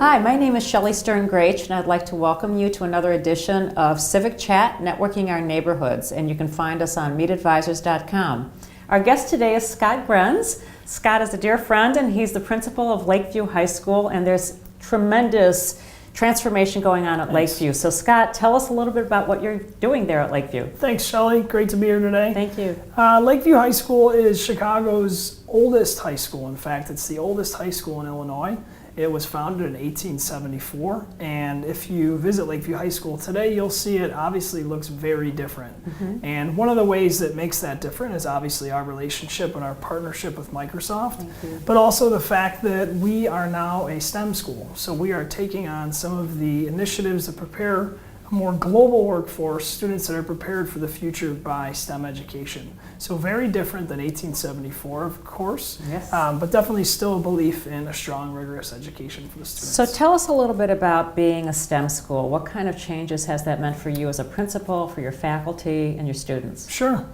Hi, my name is Shelley Stern-Grach, and I'd like to welcome you to another edition of Civic Chat, Networking Our Neighborhoods, and you can find us on meetadvisors.com. Our guest today is Scott Grens. Scott is a dear friend, and he's the principal of Lakeview High School, and there's tremendous transformation going on at Lakeview. So Scott, tell us a little bit about what you're doing there at Lakeview. Thanks, Shelley. Great to be here today. Thank you. Lakeview High School is Chicago's oldest high school. In fact, it's the oldest high school in Illinois. It was founded in 1874, and if you visit Lakeview High School today, you'll see it obviously looks very different. And one of the ways that makes that different is obviously our relationship and our partnership with Microsoft, but also the fact that we are now a STEM school. So we are taking on some of the initiatives that prepare a more global workforce, students that are prepared for the future by STEM education. So very different than 1874, of course, Yes. but definitely still a belief in a strong, rigorous education for the students. So tell us a little bit about being a STEM school. What kind of changes has that meant for you as a principal, for your faculty, and your students? Sure.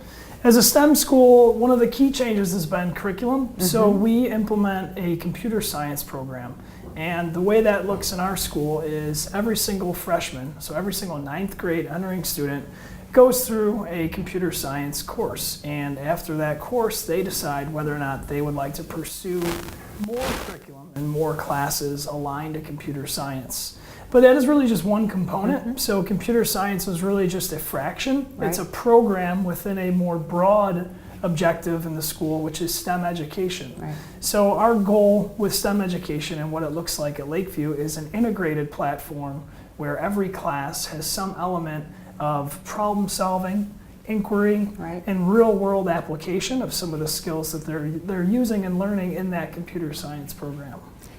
As a STEM school, one of the key changes has been curriculum. So we implement a computer science program. And the way that looks in our school is every single freshman, so every single ninth grade entering student, goes through a computer science course. And after that course, they decide whether or not they would like to pursue more curriculum and more classes aligned to computer science. But that is really just one component. So computer science is really just a fraction. Right. It's a program within a more broad objective in the school, which is STEM education. Right. So our goal with STEM education and what it looks like at Lakeview is an integrated platform where every class has some element of problem solving, inquiry, Right. and real world application of some of the skills that they're using and learning in that computer science program.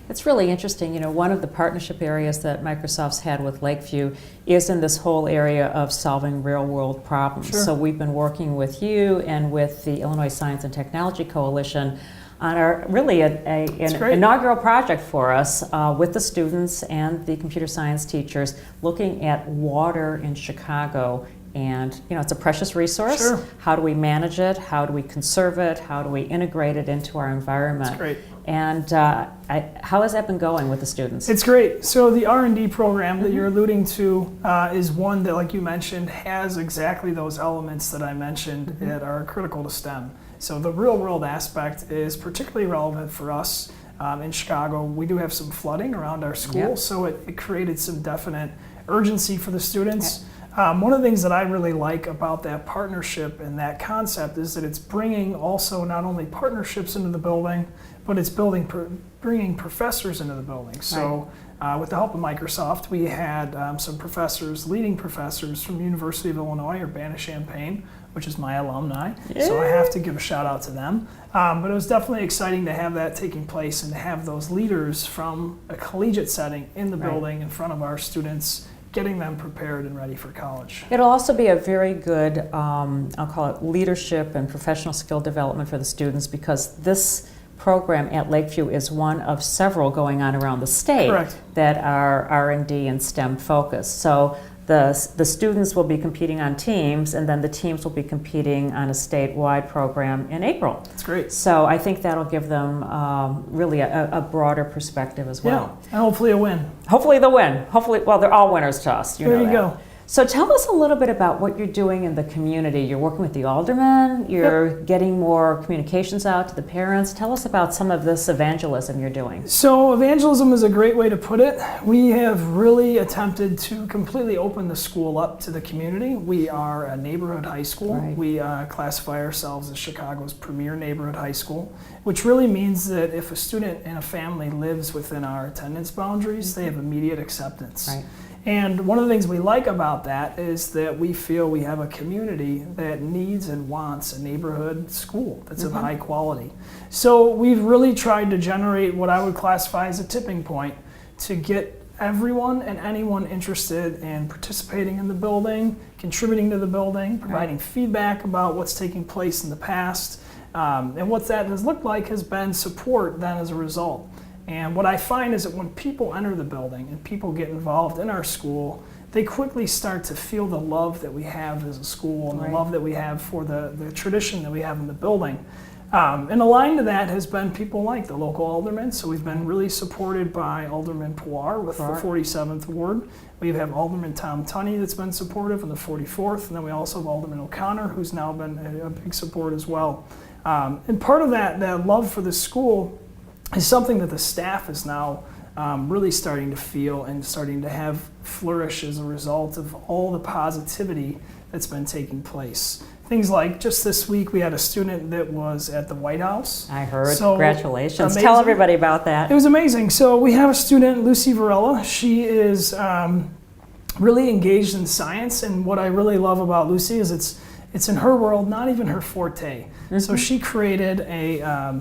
It's really interesting. You know, one of the partnership areas that Microsoft's had with Lakeview is in this whole area of solving real-world problems. Sure. So we've been working with you and with the Illinois Science and Technology Coalition on our an inaugural project for us with the students and the computer science teachers looking at water in Chicago. And you know, it's a precious resource. Sure. How do we manage it? How do we conserve it? How do we integrate it into our environment? That's great. And how has that been going with the students? It's great. So the R&D program that you're alluding to is one that, like you mentioned, has exactly those elements that I mentioned that are critical to STEM. So the real world aspect is particularly relevant for us in Chicago. We do have some flooding around our school, Yep. so it created some definite urgency for the students. One of the things that I really like about that partnership and that concept is that it's bringing also not only partnerships into the building, but it's bringing professors into the building. So with the help of Microsoft, we had some professors, leading professors from the University of Illinois, Urbana-Champaign, which is my alumni. So I have to give a shout out to them. But it was definitely exciting to have that taking place and to have those leaders from a collegiate setting in the building in front of our students, getting them prepared and ready for college. It'll also be a very good, I'll call it leadership and professional skill development for the students, because this program at Lakeview is one of several going on around the state Correct. that are R&D and STEM focused. So the students will be competing on teams, and then the teams will be competing on a statewide program in April. That's great. So I think that'll give them really a broader perspective as well. Yeah, and hopefully a win. Hopefully they'll win. Hopefully, well, they're all winners to us. There you go. So tell us a little bit about what you're doing in the community. You're working with the aldermen, you're getting more communications out to the parents. Tell us about some of this evangelism you're doing. So evangelism is a great way to put it. We have really attempted to completely open the school up to the community. We are a neighborhood high school. Right. We classify ourselves as Chicago's premier neighborhood high school, which really means that if a student and a family lives within our attendance boundaries, they have immediate acceptance. Right. And one of the things we like about that is that we feel we have a community that needs and wants a neighborhood school that's of high quality. So we've really tried to generate what I would classify as a tipping point to get everyone and anyone interested in participating in the building, contributing to the building, providing feedback about what's taking place in the past. And what that has looked like has been support then as a result. And what I find is that when people enter the building and people get involved in our school, they quickly start to feel the love that we have as a school and the love that we have for the tradition that we have in the building. And aligned to that has been people like the local aldermen. So we've been really supported by Alderman Pilar with the 47th Ward. We have Alderman Tom Tunney that's been supportive in the 44th. And then we also have Alderman O'Connor, who's now been a big support as well. And part of that love for the school is something that the staff is now really starting to feel and starting to have flourish as a result of all the positivity that's been taking place. Things like just this week we had a student that was at the White House. I heard. So, congratulations. amazing. Tell everybody about that. It was amazing. So we have a student, Lucy Varela. She is really engaged in science, and what I really love about Lucy is it's in her world, not even her forte. So she created a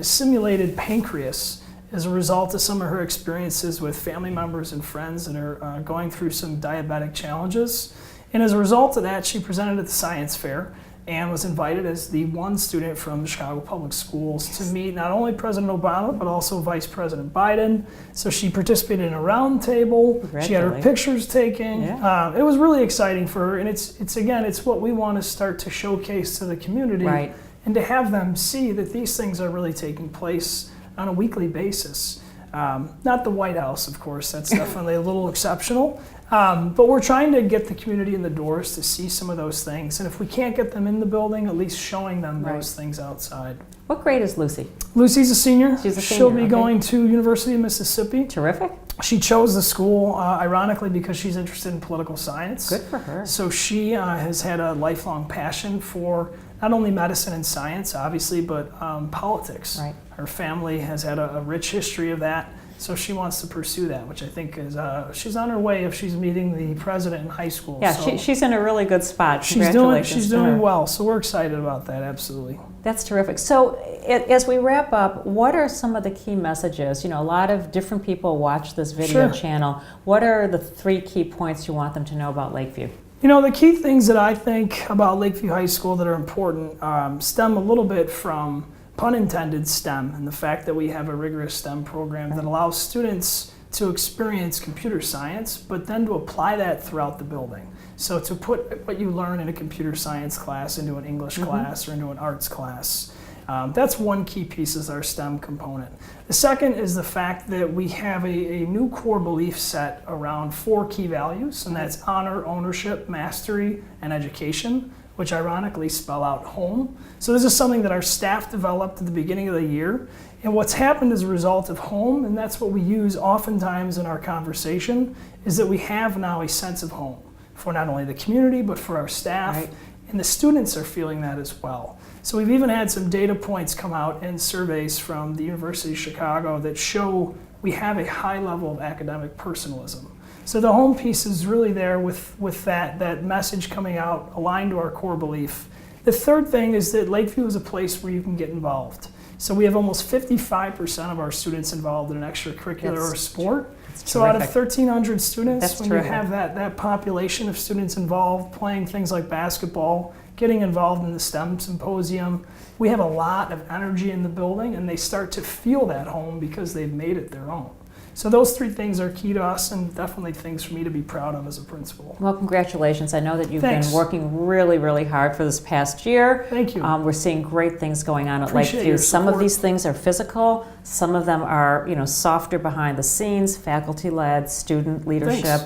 simulated pancreas as a result of some of her experiences with family members and friends that are going through some diabetic challenges. And as a result of that, she presented at the science fair and was invited as the one student from the Chicago Public Schools to meet not only President Obama, but also Vice President Biden. So she participated in a round table. She had her pictures taken. Yeah. It was really exciting for her. And it's what we want to start to showcase to the community. Right. And to have them see that these things are really taking place on a weekly basis. Not the White House, of course, that's definitely a little exceptional. But we're trying to get the community in the doors to see some of those things. And if we can't get them in the building, at least showing them those things outside. What grade is Lucy? Lucy's a senior. She's a senior. She'll be going to University of Mississippi. Terrific. She chose the school, ironically, because she's interested in political science. Good for her. So she has had a lifelong passion for not only medicine and science, obviously, but politics. Right. Her family has had a rich history of that, so she wants to pursue that, which I think is, she's on her way if she's meeting the president in high school. Yeah, so she's in a really good spot. she's doing well, so we're excited about that, absolutely. That's terrific. So as we wrap up, what are some of the key messages? You know, a lot of different people watch this video channel. What are the 3 key points you want them to know about Lakeview? You know, the key things that I think about Lakeview High School that are important stem a little bit from, pun intended, STEM, and the fact that we have a rigorous STEM program that allows students to experience computer science, but then to apply that throughout the building. So to put what you learn in a computer science class into an English class or into an arts class. That's one key piece, is our STEM component. The second is the fact that we have a new core belief set around 4 key values, and that's honor, ownership, mastery, and education, which ironically spell out home. So this is something that our staff developed at the beginning of the year. And what's happened as a result of home, and that's what we use oftentimes in our conversation, is that we have now a sense of home for not only the community, but for our staff. Right. And the students are feeling that as well. So we've even had some data points come out in surveys from the University of Chicago that show we have a high level of academic personalism. So the home piece is really there with that message coming out aligned to our core belief. The third thing is that Lakeview is a place where you can get involved. So we have almost 55% of our students involved in an extracurricular or sport. So out of 1,300 students, when you have that population of students involved, playing things like basketball, getting involved in the STEM symposium, we have a lot of energy in the building, and they start to feel that home because they've made it their own. So those 3 things are key to us, and definitely things for me to be proud of as a principal. Well, congratulations. I know that you've been working really, really hard for this past year. Thank you. We're seeing great things going on at Lakeview. Some of these things are physical. Some of them are, softer behind the scenes, faculty-led, student leadership.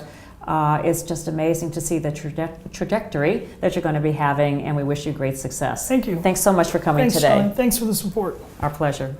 It's just amazing to see the trajectory that you're going to be having, and we wish you great success. Thank you. Thanks so much for coming today. Thanks for the support. Our pleasure.